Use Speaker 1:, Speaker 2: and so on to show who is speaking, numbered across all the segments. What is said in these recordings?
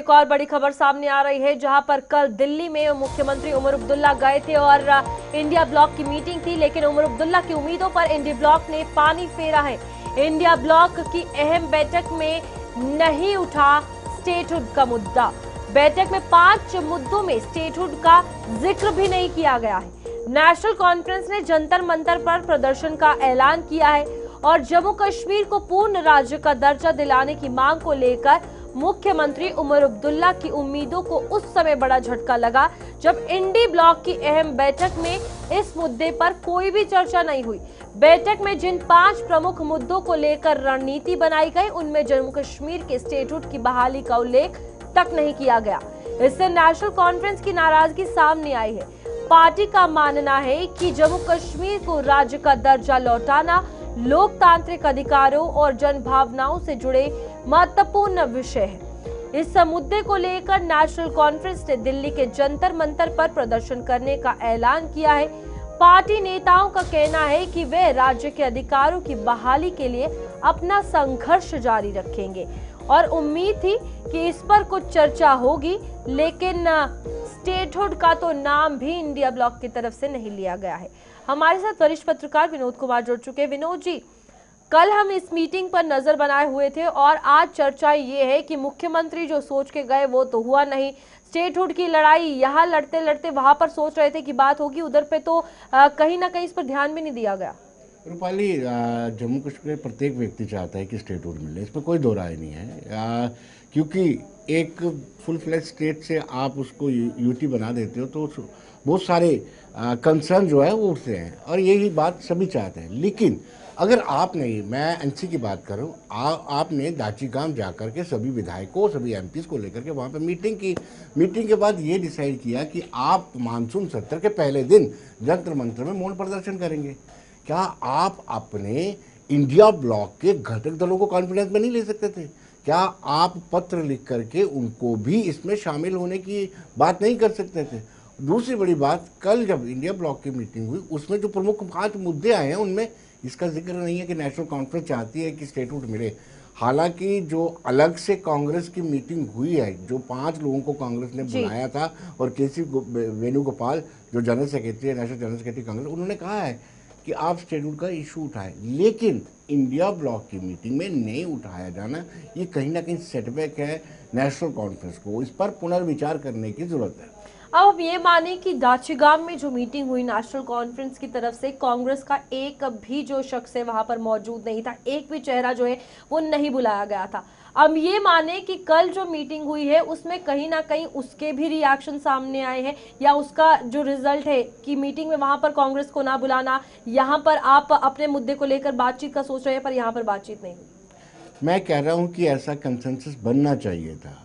Speaker 1: एक और बड़ी खबर सामने आ रही है, जहां पर कल दिल्ली में मुख्यमंत्री उमर अब्दुल्ला गए थे और इंडिया ब्लॉक की मीटिंग थी, लेकिन उमर अब्दुल्ला की उम्मीदों पर इंडिया ब्लॉक ने पानी फेरा है। इंडिया ब्लॉक की अहम बैठक में नहीं उठा स्टेटहुड का मुद्दा। बैठक में 5 मुद्दों में स्टेटहुड का जिक्र भी नहीं किया गया है। नेशनल कॉन्फ्रेंस ने जंतर मंतर पर प्रदर्शन का ऐलान किया है और जम्मू कश्मीर को पूर्ण राज्य का दर्जा दिलाने की मांग को लेकर मुख्यमंत्री उमर अब्दुल्ला की उम्मीदों को उस समय बड़ा झटका लगा जब इंडी ब्लॉक की अहम बैठक में इस मुद्दे पर कोई भी चर्चा नहीं हुई। बैठक में जिन 5 प्रमुख मुद्दों को लेकर रणनीति बनाई गई, उनमें जम्मू कश्मीर के स्टेटहुड की बहाली का उल्लेख तक नहीं किया गया। इससे नेशनल कॉन्फ्रेंस की नाराजगी सामने आई है। पार्टी का मानना है कि जम्मू कश्मीर को राज्य का दर्जा लौटाना लोकतांत्रिक अधिकारों और जन भावनाओं से जुड़े महत्वपूर्ण विषय है। इस मुद्दे को लेकर नेशनल कॉन्फ्रेंस ने दिल्ली के जंतर मंतर पर प्रदर्शन करने का ऐलान किया है। पार्टी नेताओं का कहना है कि वे राज्य के अधिकारों की बहाली के लिए अपना संघर्ष जारी रखेंगे और उम्मीद थी कि इस पर कुछ चर्चा होगी, लेकिन स्टेटहुड का तो नाम भी इंडिया ब्लॉक की तरफ से नहीं लिया गया है। हमारे साथ वरिष्ठ पत्रकार विनोद कुमार जुड़ चुके हैं। विनोद जी, कल हम इस मीटिंग पर नजर बनाए हुए थे और आज चर्चा ये है कि मुख्यमंत्री जो सोच के गए वो तो हुआ नहीं। स्टेटहुड की लड़ाई यहाँ लड़ते लड़ते वहां पर सोच रहे थे कि बात होगी, उधर पे तो कहीं ना कहीं इस पर ध्यान भी नहीं दिया गया।
Speaker 2: रूपाली, जम्मू कश्मीर प्रत्येक व्यक्ति चाहता है कि स्टेटहुड मिले, इसमें कोई दो राय नहीं है। क्योंकि एक फुल फ्लैश स्टेट से आप उसको यूटी बना देते हो तो बहुत सारे कंसर्न जो है वो उठते हैं और यही बात सभी चाहते हैं। लेकिन अगर आप नहीं, मैं एनसी की बात कर रहा हूँ, आपने दाचीगाम जाकर के सभी विधायकों सभी एमपीज को लेकर के वहाँ पे मीटिंग की। मीटिंग के बाद ये डिसाइड किया कि आप मानसून सत्र के पहले दिन जंतर मंतर में मौन प्रदर्शन करेंगे। क्या आप अपने इंडिया ब्लॉक के घटक दलों को कॉन्फिडेंस में नहीं ले सकते थे? क्या आप पत्र लिख करके उनको भी इसमें शामिल होने की बात नहीं कर सकते थे? दूसरी बड़ी बात, कल जब इंडिया ब्लॉक की मीटिंग हुई उसमें जो प्रमुख 5 मुद्दे आए हैं उनमें इसका जिक्र नहीं है कि नेशनल कॉन्फ्रेंस चाहती है कि स्टेटहुड मिले। हालांकि जो अलग से कांग्रेस की मीटिंग हुई है, जो 5 लोगों को कांग्रेस ने बुलाया था और केसी वेणुगोपाल जो जनरल सेक्रेटरी है, नेशनल जनरल सेक्रेटरी कांग्रेस, उन्होंने कहा है कि आप स्टेटहुड का इशू उठाएं, लेकिन इंडिया ब्लॉक की मीटिंग में नहीं उठाया जाना ये कहीं ना कहीं सेटबैक है नेशनल कॉन्फ्रेंस को। इस पर पुनर्विचार करने की जरूरत है।
Speaker 1: अब ये माने कि दाचीगाम में जो मीटिंग हुई नेशनल कॉन्फ्रेंस की तरफ से, कांग्रेस का एक भी जो शख्स है वहां पर मौजूद नहीं था, एक भी चेहरा जो है वो नहीं बुलाया गया था। अब ये माने कि कल जो मीटिंग हुई है उसमें कहीं ना कहीं उसके भी रिएक्शन सामने आए हैं, या उसका जो रिजल्ट है कि मीटिंग में वहां पर कांग्रेस को ना बुलाना, यहाँ पर आप अपने मुद्दे को लेकर बातचीत का सोच रहे हैं पर यहाँ पर बातचीत नहीं हुई।
Speaker 2: मैं कह रहा हूँ कि ऐसा कंसेंसस बनना चाहिए था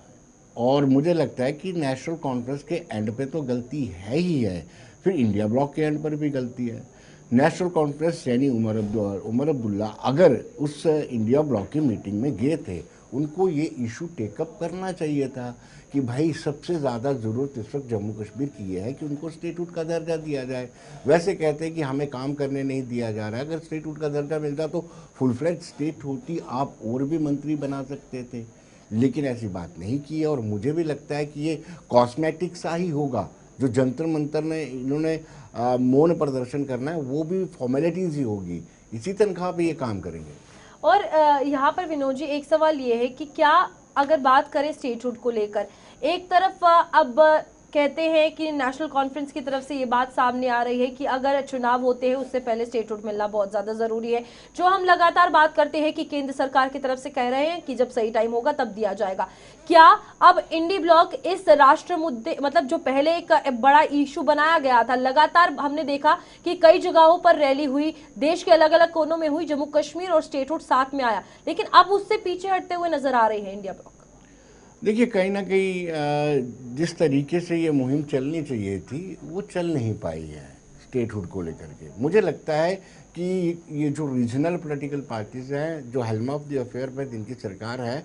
Speaker 2: और मुझे लगता है कि नेशनल कॉन्फ्रेंस के एंड पे तो गलती है ही है, फिर इंडिया ब्लॉक के एंड पर भी गलती है। नेशनल कॉन्फ्रेंस यानी उमर अब्दुल्ला अगर उस इंडिया ब्लॉक की मीटिंग में गए थे, उनको ये इशू टेकअप करना चाहिए था कि भाई सबसे ज़्यादा ज़रूरत इस वक्त जम्मू कश्मीर की ये है कि उनको स्टेटहुड का दर्जा दिया जाए। वैसे कहते हैं कि हमें काम करने नहीं दिया जा रहा है, अगर स्टेटहुड का दर्जा मिलता तो फुल फ्लैज स्टेट होती, आप और भी मंत्री बना सकते थे, लेकिन ऐसी बात नहीं की है। और मुझे भी लगता है कि ये कॉस्मेटिक सा ही होगा। जो जंतर मंतर ने इन्होंने मौन प्रदर्शन करना है वो भी फॉर्मेलिटीज ही होगी, इसी तनख्वाह पे ये काम करेंगे।
Speaker 1: और यहाँ पर विनोद जी, एक सवाल ये है कि क्या अगर बात करें स्टेटहुड को लेकर, एक तरफ अब कहते हैं कि नेशनल कॉन्फ्रेंस की तरफ से ये बात सामने आ रही है कि अगर चुनाव होते हैं उससे पहले स्टेटहुड मिलना बहुत ज़्यादा ज़रूरी है, जो हम लगातार बात करते हैं कि केंद्र सरकार की तरफ से कह रहे हैं कि जब सही टाइम होगा तब दिया जाएगा। क्या अब इंडी ब्लॉक इस राष्ट्र मुद्दे, मतलब जो पहले एक बड़ा इशू बनाया गया था, लगातार हमने देखा कि कई जगहों पर रैली हुई, देश के अलग अलग कोनों में हुई, जम्मू कश्मीर और स्टेटहुड साथ में आया, लेकिन अब उससे पीछे हटते हुए नजर आ रही है इंडिया ब्लॉक।
Speaker 2: देखिए, कहीं ना कहीं जिस तरीके से ये मुहिम चलनी चाहिए थी वो चल नहीं पाई है स्टेटहुड को लेकर के। मुझे लगता है कि ये जो रीजनल पॉलिटिकल पार्टीज हैं, जो हेल्म ऑफ द अफेयर पे जिनकी सरकार है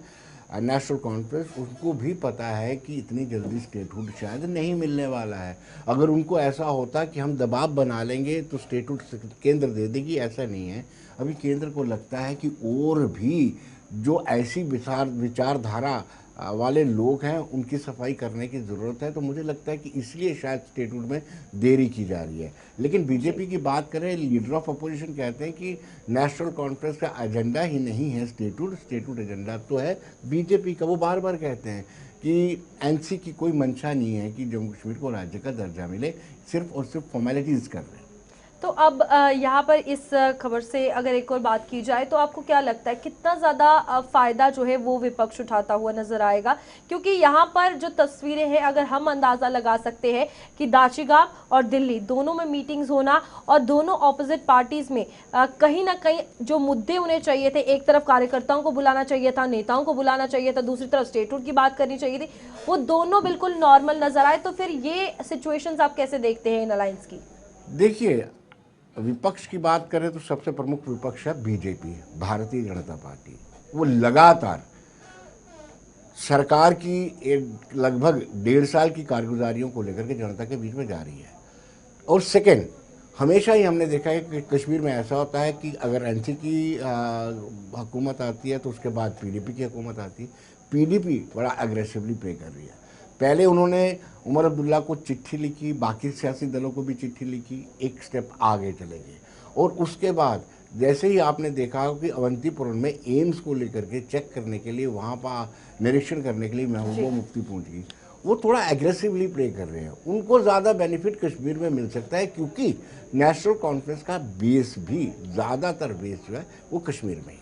Speaker 2: नेशनल कॉन्फ्रेंस, उनको भी पता है कि इतनी जल्दी स्टेटहुड शायद नहीं मिलने वाला है। अगर उनको ऐसा होता कि हम दबाव बना लेंगे तो स्टेटहुड केंद्र दे देगी, ऐसा नहीं है। अभी केंद्र को लगता है कि और भी जो ऐसी विचारधारा वाले लोग हैं उनकी सफाई करने की ज़रूरत है। तो मुझे लगता है कि इसलिए शायद स्टेटहुड में देरी की जा रही है। लेकिन बीजेपी की बात करें, लीडर ऑफ अपोजिशन कहते हैं कि नेशनल कॉन्फ्रेंस का एजेंडा ही नहीं है स्टेटहुड, स्टेटहुड एजेंडा तो है बीजेपी का। वो बार बार कहते हैं कि एनसी की कोई मंशा नहीं है कि जम्मू कश्मीर को राज्य का दर्जा मिले, सिर्फ और सिर्फ फॉर्मेलिटीज़ कर रहे हैं।
Speaker 1: तो अब यहाँ पर इस खबर से अगर एक और बात की जाए तो आपको क्या लगता है कितना ज़्यादा फायदा जो है वो विपक्ष उठाता हुआ नजर आएगा? क्योंकि यहाँ पर जो तस्वीरें हैं, अगर हम अंदाज़ा लगा सकते हैं कि दाचिगाम और दिल्ली दोनों में मीटिंग्स होना और दोनों ऑपोजिट पार्टीज़ में कहीं ना कहीं जो मुद्दे उन्हें चाहिए थे, एक तरफ कार्यकर्ताओं को बुलाना चाहिए था, नेताओं को बुलाना चाहिए था, दूसरी तरफ स्टेटहुड की बात करनी चाहिए थी, वो दोनों बिल्कुल नॉर्मल नजर आए। तो फिर ये सिचुएशंस आप कैसे देखते हैं इन अलायंस की?
Speaker 2: देखिए, विपक्ष की बात करें तो सबसे प्रमुख विपक्ष है बीजेपी, भारतीय जनता पार्टी। वो लगातार सरकार की लगभग 1.5 साल की कारगुजारियों को लेकर के जनता के बीच में जा रही है। और सेकंड, हमेशा ही हमने देखा है कि कश्मीर में ऐसा होता है कि अगर एनसी की हुकूमत आती है तो उसके बाद पीडीपी की हुकूमत आती है। पीडीपी बड़ा एग्रेसिवली प्ले कर रही है। पहले उन्होंने उमर अब्दुल्ला को चिट्ठी लिखी, बाकी सियासी दलों को भी चिट्ठी लिखी, एक स्टेप आगे चले गए। और उसके बाद जैसे ही आपने देखा कि अवंतीपुरम में एम्स को लेकर के चेक करने के लिए, वहाँ पर निरीक्षण करने के लिए महबूबा मुफ्ती पहुँच गई। वो थोड़ा एग्रेसिवली प्ले कर रहे हैं। उनको ज़्यादा बेनिफिट कश्मीर में मिल सकता है क्योंकि नेशनल कॉन्फ्रेंस का बेस भी, ज़्यादातर बेस जो है वो कश्मीर में ही है।